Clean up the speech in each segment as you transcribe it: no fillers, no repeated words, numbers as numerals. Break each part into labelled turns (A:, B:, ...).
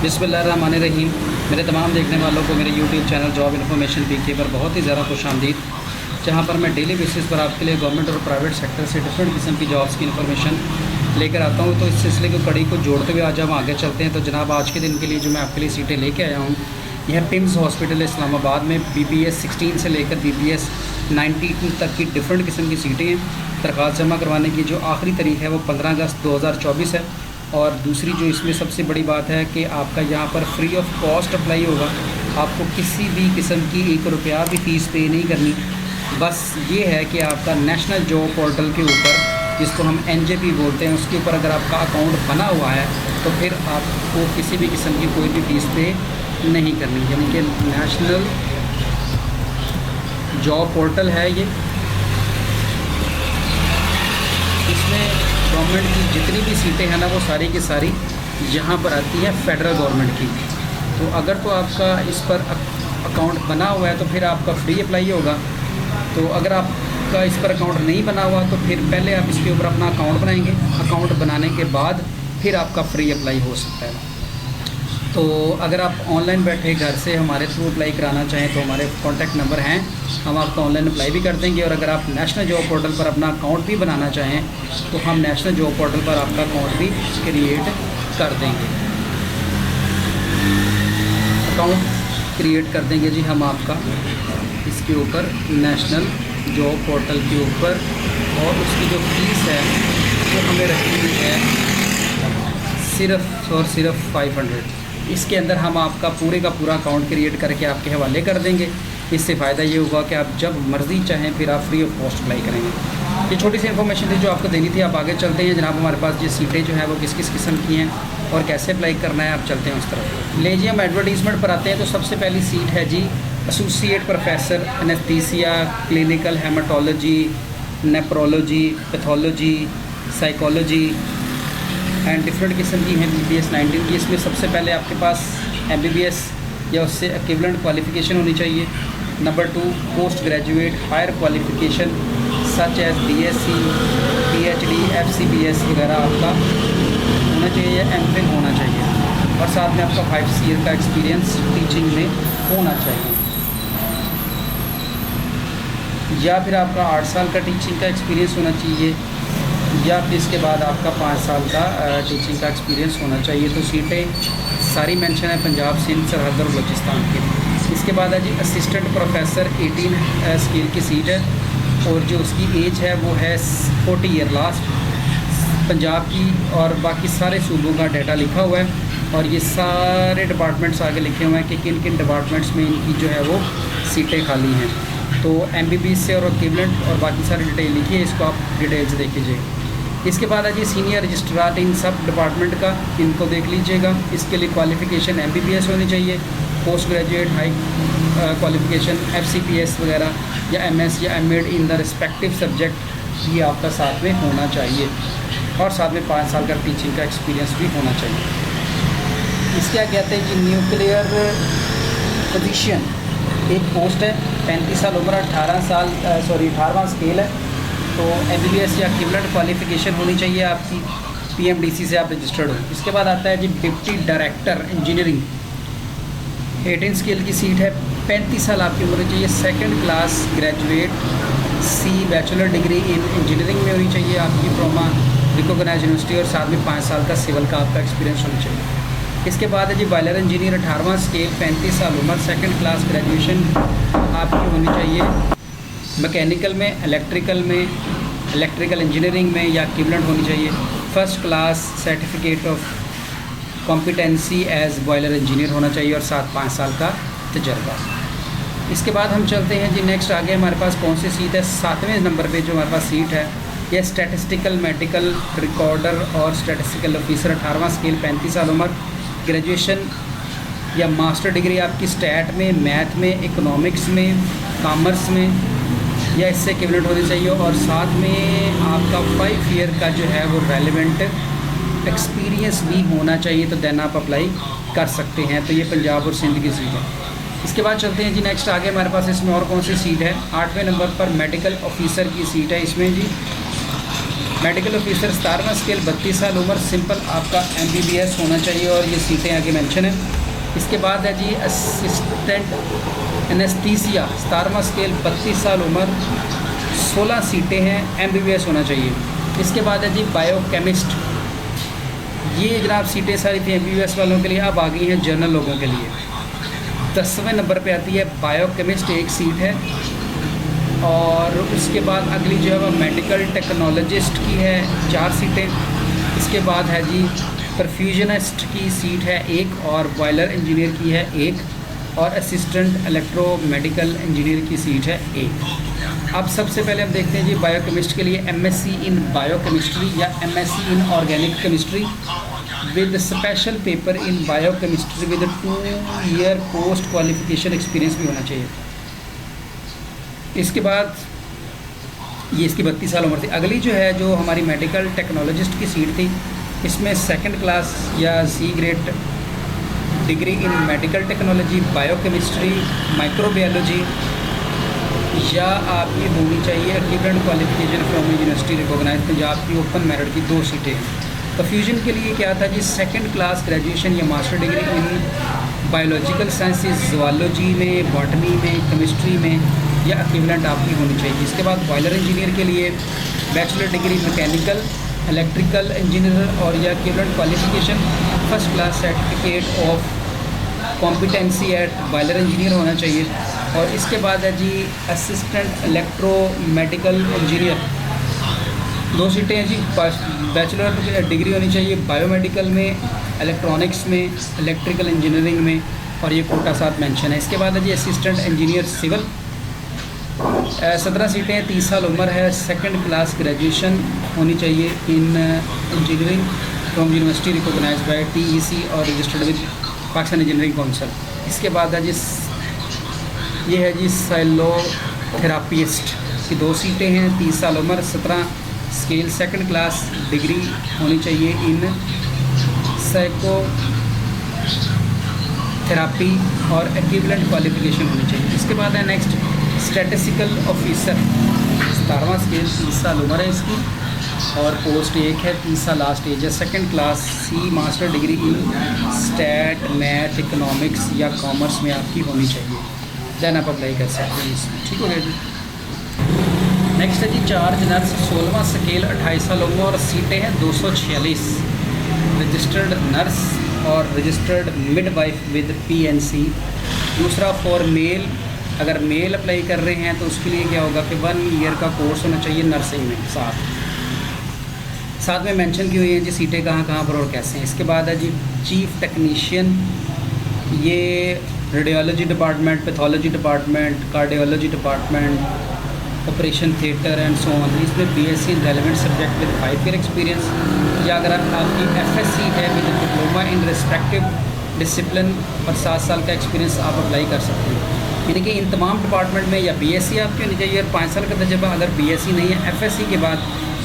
A: बिस्मिल्लाहिर्रहमानिर्रहीम। मेरे तमाम देखने वालों को मेरे यूट्यूब चैनल जॉब इन्फॉर्मेशन पीके पर बहुत ही ज़्यादा खुशामदीद, जहाँ पर मैं डेली बेसिस पर आपके लिए गवर्नमेंट और प्राइवेट सेक्टर से डिफरेंट किस्म की जॉब्स की इन्फॉर्मेशन लेकर आता हूँ। तो इस सिलसिले की कड़ी को जोड़ते हुए आज हम आगे चलते हैं। तो जनाब, आज के दिन के लिए जो मैं आपके लिए सीटें लेके आया हूँ, यह पिम्स हॉस्पिटल इस्लामाबाद में BBS 16 से लेकर BBS 92 तक की डिफरेंट किस्म की सीटें हैं। दरख्वास्त जमा करवाने की जो आखिरी तारीख है वो 15 अगस्त 2024 है। और दूसरी जो इसमें सबसे बड़ी बात है कि आपका यहाँ पर फ्री ऑफ कॉस्ट अप्लाई होगा। आपको किसी भी किस्म की 1 रुपया भी फ़ीस पे नहीं करनी। बस ये है कि आपका नेशनल जॉब पोर्टल के ऊपर, जिसको हम NJP बोलते हैं, उसके ऊपर अगर आपका अकाउंट बना हुआ है तो फिर आपको किसी भी किस्म की कोई भी फ़ीस पे नहीं करनी। यानी कि नेशनल जॉब पोर्टल है ये। इसमें गवर्नमेंट की जितनी भी सीटें हैं ना, वो सारी की सारी यहाँ पर आती है फेडरल गवर्नमेंट की। तो अगर तो आपका इस पर अकाउंट बना हुआ है तो फिर आपका फ्री अप्लाई होगा। तो अगर आपका इस पर अकाउंट नहीं बना हुआ तो फिर पहले आप इसके ऊपर अपना अकाउंट बनाएंगे। अकाउंट बनाने के बाद फिर आपका फ्री अप्लाई हो सकता है। तो अगर आप ऑनलाइन बैठे घर से हमारे थ्रू अप्लाई कराना चाहें तो हमारे कॉन्टैक्ट नंबर हैं, हम आपको ऑनलाइन अप्लाई भी कर देंगे। और अगर आप नेशनल जॉब पोर्टल पर अपना अकाउंट भी बनाना चाहें तो हम नेशनल जॉब पोर्टल पर आपका अकाउंट भी क्रिएट कर देंगे। अकाउंट क्रिएट कर देंगे जी हम आपका इसके ऊपर, नेशनल जॉब पोर्टल के ऊपर। और उसकी जो फीस है वो हमें रखी हुई है सिर्फ़ और सिर्फ 500। इसके अंदर हम आपका पूरे का पूरा अकाउंट क्रिएट करके आपके हवाले कर देंगे। इससे फ़ायदा ये होगा कि आप जब मर्ज़ी चाहें फिर आप फ्री ऑफ कॉस्ट अप्लाई करेंगे। ये छोटी सी इन्फॉर्मेशन थी जो आपको देनी थी। आप आगे चलते हैं जनाब। हमारे पास ये सीटें जो है वो किस किस किस्म की हैं और कैसे अप्लाई करना है, आप चलते हैं उस तरफ। ले जी, हम एडवर्टीज़मेंट पर आते हैं। तो सबसे पहली सीट है जी associate professor anaesthesia, clinical haematology, nephrology, pathology, psychology and different किस्म की हैं BBS 19 की। इसमें सबसे पहले आपके पास MBBS या उससे इक्विवेलेंट क्वालिफ़िकेशन होनी चाहिए। Number 2, post graduate higher qualification such as BSc, PhD, FCPS वगैरह आपका होना चाहिए या MPhil होना चाहिए। और साथ में आपका 5 ईयर का एक्सपीरियंस टीचिंग में होना चाहिए, या फिर आपका 8 साल का टीचिंग का एक्सपीरियंस होना चाहिए, या फिर इसके बाद आपका 5 साल का टीचिंग का एक्सपीरियंस होना चाहिए। तो सीटें सारी मेंशन है पंजाब, सिंध, सरहद और बलूचिस्तान की। इसके बाद है जी असिस्टेंट प्रोफेसर 18 स्केल की सीट है और जो उसकी एज है वो है 40 ईयर लास्ट। पंजाब की और बाकी सारे सूबों का डाटा लिखा हुआ है और ये सारे डिपार्टमेंट्स आगे लिखे हुए हैं कि किन किन डिपार्टमेंट्स में इनकी जो है वो सीटें खाली हैं। तो MBBS से और इक्विवेलेंट और बाकी सारी डिटेल लिखी है, इसको आप डिटेल्स देख लीजिए। इसके बाद है जी सीनियर रजिस्ट्रार इन सब डिपार्टमेंट का, इनको देख लीजिएगा। इसके लिए क्वालिफ़िकेशन MBBS होनी चाहिए, post graduate high qualification FCPS वगैरह या MS या MAd in the respective subject, ये आपका साथ में होना चाहिए। और साथ में 5 साल का टीचिंग का एक्सपीरियंस भी होना चाहिए। इसके क्या कहते हैं कि न्यूक्लियर फिजिशियन एक पोस्ट है, 35 साल उम्र, 18वां स्केल है। तो MBBS या इक्विवेलेंट क्वालिफ़िकेशन होनी चाहिए आपकी, PMDC से आप रजिस्टर्ड हो। इसके बाद आता है जी डिप्टी डायरेक्टर इंजीनियरिंग, 18 स्केल की सीट है, 35 साल आपकी उम्र चाहिए, 2nd class graduate C bachelor degree in engineering में होनी चाहिए आपकी फ्रॉम रिकॉग्नाइज्ड यूनिवर्सिटी, और साथ में 5 साल का सिविल का आपका एक्सपीरियंस होना चाहिए। इसके बाद है जी बॉयलर इंजीनियर, 18वां स्केल, 35 साल उम्र, 2nd क्लास ग्रेजुएशन आपकी होनी चाहिए। मैकेनिकल में, इलेक्ट्रिकल इंजीनियरिंग में या इक्विवेलेंट होनी चाहिए। 1st class certificate of competency as boiler engineer होना चाहिए और साथ 5 साल का तजर्बा। इसके बाद हम चलते हैं जी नेक्स्ट। आगे हमारे पास कौन सी सीट है? 7वें नंबर पे जो हमारे पास सीट है यह स्टैटिस्टिकल मेडिकल रिकॉर्डर और स्टैटिस्टिकल ऑफिसर, 18वां स्केल, 35 साल उम्र, ग्रेजुएशन या मास्टर डिग्री आपकी स्टैट में, मैथ में, इकोनॉमिक्स में, कॉमर्स में या इससे इक्विवेलेंट होनी चाहिए। और साथ में आपका 5 ईयर का जो है वो रेलेवेंट एक्सपीरियंस भी होना चाहिए, तो देन आप अप्लाई कर सकते हैं। तो ये पंजाब और सिंध की सीट है। इसके बाद चलते हैं जी नेक्स्ट। आगे हमारे पास इसमें और कौन सी सीट है? 8वें नंबर पर मेडिकल ऑफिसर की सीट है। इसमें जी मेडिकल ऑफिसर 17वां स्केल 32 साल उम्र, सिंपल आपका MBBS होना चाहिए और ये सीटें आगे मेंशन है। इसके बाद है जी असिस्टेंट एनेस्थीसिया 17वां स्केल 32 साल उम्र, 16 सीटें हैं, MBBS होना चाहिए। इसके बाद है जी बायोकेमिस्ट, ये जनाब सीटें सारी थी MBBS वालों के लिए, अब आ गई हैं जनरल लोगों के लिए। 10वें नंबर पे आती है बायोकेमिस्ट, एक सीट है। और उसके बाद अगली जो है वह मेडिकल टेक्नोलॉजिस्ट की है, 4 सीटें। इसके बाद है जी परफ्यूजनिस्ट की सीट है एक, और बॉयलर इंजीनियर की है एक, और असिस्टेंट इलेक्ट्रो मेडिकल इंजीनियर की सीट है एक। अब सबसे पहले हम देखते हैं जी बायोकेमिस्ट के लिए MSc इन बायोकेमिस्ट्री या MSc in organic chemistry with special paper in biochemistry with 2 year post qualification experience भी होना चाहिए। इसके बाद ये इसकी 32 साल उम्र थी। अगली जो है जो हमारी मेडिकल टेक्नोलॉजिस्ट की सीट थी, इसमें 2nd क्लास या C grade degree in medical technology, biochemistry, microbiology या आपकी होनी चाहिए equivalent qualification from university recognise Punjab की ओपन मेरिट की 2 सीटें। परफ्यूजन के लिए क्या था जी, 2nd क्लास ग्रेजुएशन या master degree in biological sciences, zoology में, बॉटनी में, केमिस्ट्री में या इक्विवेलेंट आपकी होनी चाहिए। इसके बाद बॉयलर इंजीनियर के लिए bachelor degree mechanical, electrical engineer और या equivalent qualification, 1st class certificate of competency at boiler engineer होना चाहिए। और इसके बाद है जी असिस्टेंट इलेक्ट्रो मेडिकल इंजीनियर, 2 सीटें हैं जी। बैचलर डिग्री होनी चाहिए बायोमेडिकल में, इलेक्ट्रॉनिक्स में, इलेक्ट्रिकल इंजीनियरिंग में, और ये कोटा साथ मेंशन है। इसके बाद है जी असिस्टेंट इंजीनियर सिविल, 17 सीटें हैं, 30 साल उम्र है, 2nd क्लास ग्रेजुएशन होनी चाहिए in engineering from university recognise by TEC और registered with Pakistan engineering council. इसके बाद है जी ये है जी साइलोथेरापिस्ट की 2 सीटें हैं, 30 साल उम्र, 17 स्केल, 2nd क्लास डिग्री होनी चाहिए इन साइको थेरापी और इक्विवेलेंट क्वालिफिकेशन होनी चाहिए। इसके बाद है नेक्स्ट स्टैटिस्टिकल ऑफिसर, 17वां स्केल, 30 साल उम्र है इसकी, और पोस्ट एक है, 30 साल लास्ट एज है, 2nd class C master degree in stat, math, economics या कॉमर्स में आपकी होनी चाहिए, देन आप अप्लाई कर सकते हैं इसमें। ठीक हो गया जी। नेक्स्ट है जी चार्ज नर्स, 16वां स्केल, 28 साल उम्र और सीटें हैं 246, रजिस्टर्ड नर्स और रजिस्टर्ड मिडवाइफ विद PNC। दूसरा फॉर मेल, अगर मेल अप्लाई कर रहे हैं तो उसके लिए क्या होगा कि 1 ईयर का कोर्स होना चाहिए नर्सिंग में, साथ में मेंशन की हुई है जी सीटें कहाँ कहाँ पर और कैसे हैं। इसके बाद है जी चीफ टेक्नीशियन, ये radiology department, pathology department, cardiology department, operation theatre and so on. इसमें BSc in relevant subject with 5 year experience, या अगर आपकी FSc है with diploma in respective discipline और 7 साल का एक्सपीरियंस आप अप्लाई कर सकते हैं। यानी कि इन तमाम डिपार्टमेंट में या BSc आपकी होनी चाहिए और 5 साल का तजर्बा। अगर BSc नहीं है, FSc के बाद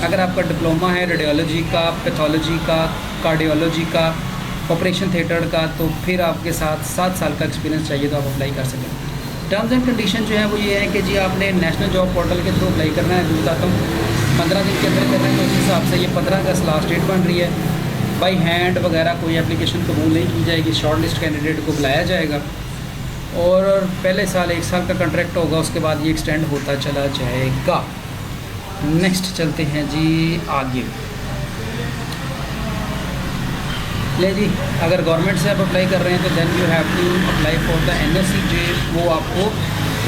A: अगर आपका डिप्लोमा है रेडियोलॉजी का, पैथोलॉजी का, कार्डियोलॉजी का, ऑपरेशन थिएटर का, तो फिर आपके साथ 7 साल का एक्सपीरियंस चाहिए तो आप अप्लाई कर सकें। टर्म्स एंड कंडीशन जो है वो ये है कि जी आपने नेशनल जॉब पोर्टल के थ्रू अप्लाई करना है, बताता हूँ 15 दिन के अंदर करना है। तो उस हिसाब से ये 15 अगस्त लास्ट डेट बन रही है। बाई हैंड वगैरह कोई एप्लीकेशन कबूल नहीं की जाएगी, शॉर्ट लिस्ट कैंडिडेट को बुलाया जाएगा और पहले साल 1 साल का कॉन्ट्रैक्ट होगा, उसके बाद ये एक्सटेंड होता चला जाएगा। नेक्स्ट चलते हैं जी आगे। ले जी, अगर गवर्नमेंट से आप अप्लाई कर रहे हैं तो then you have to apply for the NOC, जो वो आपको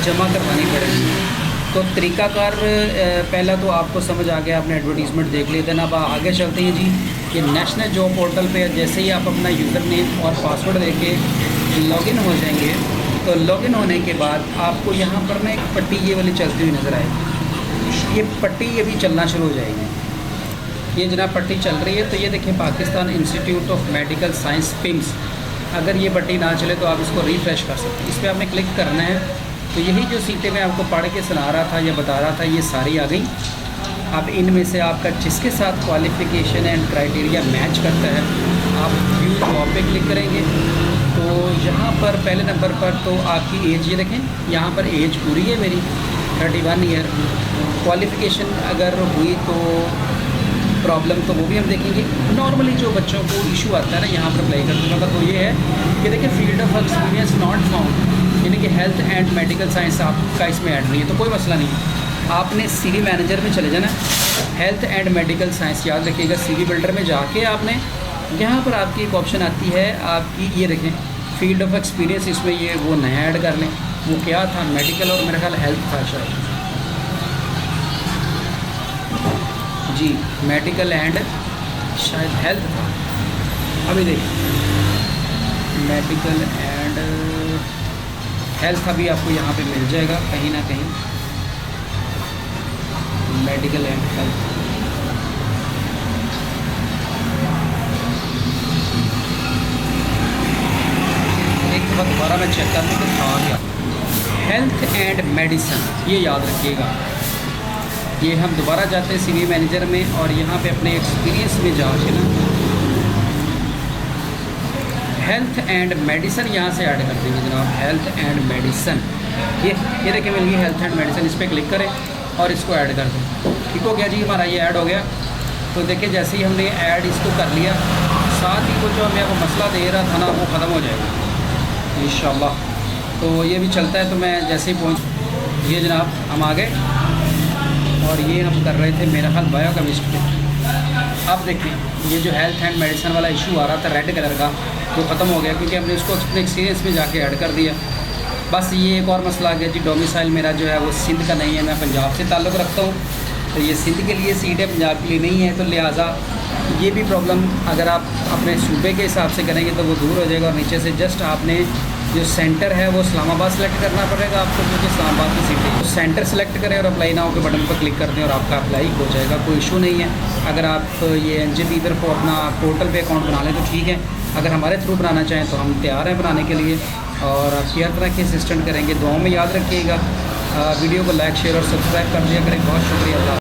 A: जमा करवानी पड़ेगी। तो तरीकाकार पहला तो आपको समझ आ गया, आपने एडवर्टीज़मेंट देख ली। देन अब आगे चलते हैं जी कि नेशनल जॉब पोर्टल पे जैसे ही आप अपना यूज़र नेम और पासवर्ड देके लॉगिन हो जाएंगे, तो लॉगिन होने के बाद आपको यहाँ पर ना एक पट्टी ये वाली चलती हुई नज़र आएगी। ये पट्टी ये भी चलना शुरू हो जाएगी। ये जनाब पट्टी चल रही है, तो ये देखें Pakistan institute of medical science PIMS। अगर ये पट्टी ना चले तो आप इसको रिफ़्रेश कर सकते हैं। इस पर आपने क्लिक करना है, तो यही जो सीटें मैं आपको पढ़ के सुना रहा था या बता रहा था, ये सारी आ गई। अब इनमें से आपका जिसके साथ क्वालिफ़िकेशन एंड क्राइटेरिया मैच करता है, आप व्यू जॉब पे क्लिक करेंगे। तो यहाँ पर पहले नंबर पर तो आपकी एज, ये देखें यहाँ पर एज पूरी है मेरी 31 ईयर। क्वालिफ़िकेशन अगर हुई तो प्रॉब्लम, तो वो भी हम देखेंगे। नॉर्मली जो बच्चों को इशू आता है ना यहाँ पर अप्लाई करने का, तो ये है कि देखिए field of experience not found, यानी कि हेल्थ एंड मेडिकल साइंस आपका इसमें ऐड नहीं है, तो कोई मसला नहीं है। आपने CV मैनेजर में चले जाना, हेल्थ एंड मेडिकल साइंस याद रखिएगा। CV बिल्डर में जाके आपने यहाँ पर आपकी एक ऑप्शन आती है आपकी, ये देखें फील्ड ऑफ एक्सपीरियंस, इसमें ये वो नया ऐड कर लें। वो क्या था, मेडिकल और मेरा ख्याल हेल्थ था शायद जी, मेडिकल एंड शायद हेल्थ था। अभी देखिए मेडिकल एंड हेल्थ अभी आपको यहाँ पे मिल जाएगा कहीं ना कहीं, मेडिकल एंड हेल्थ। एक दफ़ा दोबारा मैं चेक कर लूँ कि था क्या, हेल्थ एंड मेडिसिन, ये याद रखिएगा। ये हम दोबारा जाते हैं CV मैनेजर में और यहाँ पे अपने एक्सपीरियंस में जाके ना हेल्थ एंड मेडिसिन यहाँ से ऐड कर देंगे जनाब, हेल्थ एंड मेडिसिन। ये देखिए मिल गई हेल्थ एंड मेडिसिन, इस पर क्लिक करें और इसको ऐड कर दें। ठीक हो गया जी, हमारा ये ऐड हो गया। तो देखिए जैसे ही हमने ऐड इसको कर लिया, साथ ही वो जो हमें वो मसला दे रहा था ना वो ख़त्म हो जाएगा इंशाल्लाह। तो ये भी चलता है, तो मैं जैसे ही पहुँच, ये जनाब हम आ गए और ये हम कर रहे थे मेरा ख्याल बायोकेमिस्ट्री। अब देखिए ये जो हेल्थ एंड मेडिसिन वाला इशू आ रहा था रेड कलर का, वो ख़त्म हो गया क्योंकि हमने उसको अपने एक्सपीरियंस में जाके ऐड कर दिया। बस ये एक और मसला आ गया जी, डोमिसाइल मेरा जो है वो सिंध का नहीं है, मैं पंजाब से ताल्लुक़ रखता हूँ, तो ये सिंध के लिए सीट है, पंजाब के लिए नहीं है। तो लिहाजा ये भी प्रॉब्लम अगर आप अपने सूबे के हिसाब से करेंगे तो वो दूर हो जाएगा। और नीचे से जस्ट आपने जो सेंटर है वो इस्लामाबाद सेलेक्ट करना पड़ेगा आपको, क्योंकि इस्लामाबाद की सीट है। तो सेंटर सेलेक्ट करें और अप्लाई नाउ के बटन पर क्लिक कर दें और आपका अप्लाई हो जाएगा, कोई इशू नहीं है। अगर आप ये NJP इधर को अपना पोर्टल पे अकाउंट बना लें तो ठीक है, अगर हमारे थ्रू बनाना चाहें तो हम तैयार हैं बनाने के लिए और आपकी हर तरह की असिस्टेंट करेंगे। दुआओं में याद रखिएगा। वीडियो को लाइक शेयर और सब्सक्राइब कर दिया करें। बहुत शुक्रिया।